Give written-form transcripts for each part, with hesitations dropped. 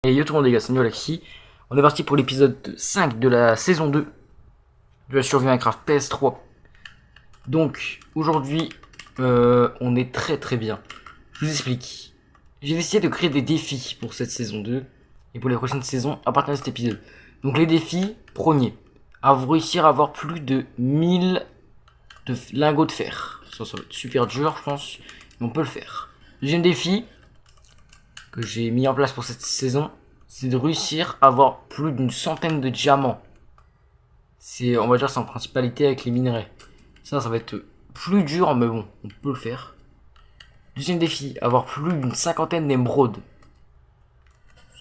Et yo tout le monde les gars, c'est Alexis. On est parti pour l'épisode 5 de la saison 2 de la survie Minecraft PS3. Donc aujourd'hui on est très bien. Je vous explique. J'ai décidé de créer des défis pour cette saison 2 et pour les prochaines saisons à partir de cet épisode. Donc les défis, premier, réussir à avoir plus de 1000 de lingots de fer. Ça va être super dur je pense, mais on peut le faire. Deuxième défi que j'ai mis en place pour cette saison, c'est de réussir à avoir plus d'une centaine de diamants. C'est, on va dire, c'est en principalité avec les minerais. Ça va être plus dur, mais bon, on peut le faire. Deuxième défi, avoir plus d'une cinquantaine d'émeraudes.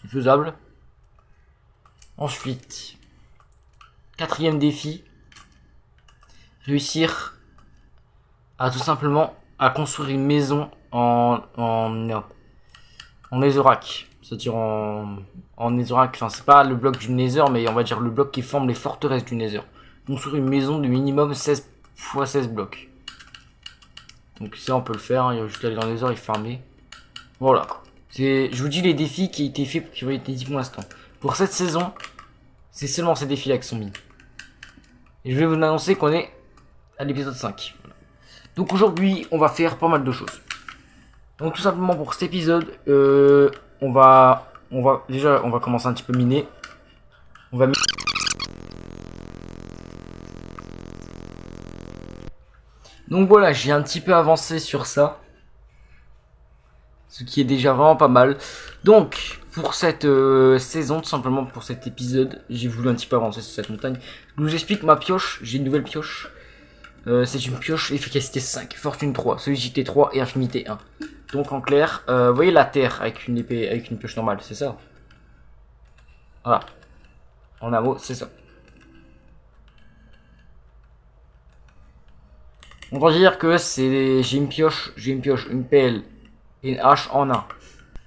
C'est faisable. Ensuite, quatrième défi, réussir à tout simplement à construire une maison en netherrack. C'est-à-dire en netherrack, enfin c'est pas le bloc du nether, mais on va dire le bloc qui forme les forteresses du nether. Construire une maison de minimum 16 x 16 blocs. Donc ça on peut le faire, hein. Il va juste aller dans le nether et farmer. Voilà quoi. Je vous dis les défis qui ont été faits, qui ont été dit pour l'instant. Pour cette saison, c'est seulement ces défis là qui sont mis. Et je vais vous annoncer qu'on est à l'épisode 5. Voilà. Donc aujourd'hui on va faire pas mal de choses. Donc tout simplement pour cet épisode, on va commencer un petit peu miner. On va miner. Donc voilà, j'ai un petit peu avancé sur ça, ce qui est déjà vraiment pas mal. Donc pour cette saison, tout simplement pour cet épisode, j'ai voulu un petit peu avancer sur cette montagne. Je vous explique ma pioche, j'ai une nouvelle pioche. C'est une pioche efficacité 5, fortune 3, solidité 3 et infinité 1. Donc en clair, vous voyez la terre avec une épée, avec une pioche normale, c'est ça. Voilà. En un mot, c'est ça. On va dire que j'ai une pioche, une pelle et une hache en un.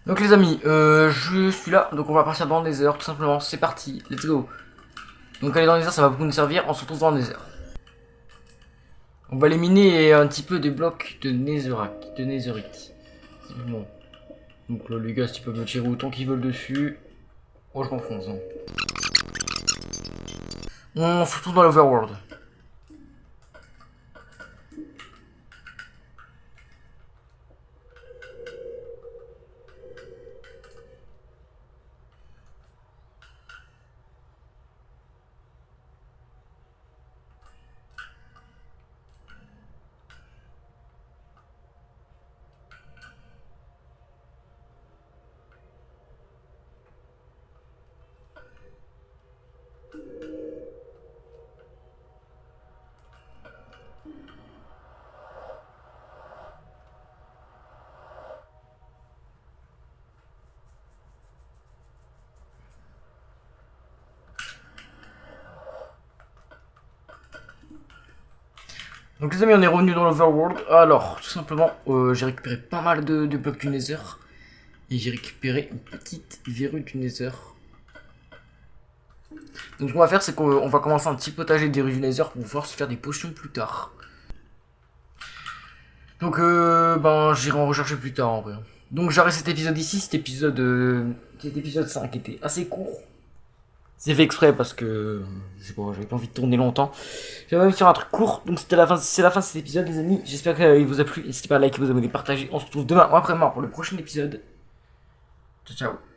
Donc les amis, je suis là, donc on va partir dans le nether, tout simplement, c'est parti, let's go. Donc aller dans le nether, ça va beaucoup nous servir, on se retrouve dans le nether. On va éliminer un petit peu des blocs de netherite. Bon. Donc là les gars, ils peuvent me tirer autant qu'ils veulent dessus. Oh je m'enfonce. Hein. On se retrouve dans l'overworld. Donc les amis, on est revenu dans l'overworld. Alors, tout simplement, j'ai récupéré pas mal de blocs du nether. Et j'ai récupéré une petite verrue du nether. Donc ce qu'on va faire, c'est qu'on va commencer un petit potager des rues du nether pour pouvoir se faire des potions plus tard. Donc j'irai en rechercher plus tard en vrai. Donc j'arrête cet épisode ici, cet épisode 5 était assez court. C'est fait exprès parce que je sais pas, j'avais pas envie de tourner longtemps. J'avais envie de faire un truc court, donc c'est la fin de cet épisode les amis. J'espère qu'il vous a plu. N'hésitez pas à liker, vous abonner, partager. On se retrouve demain ou après-demain pour le prochain épisode. Ciao ciao.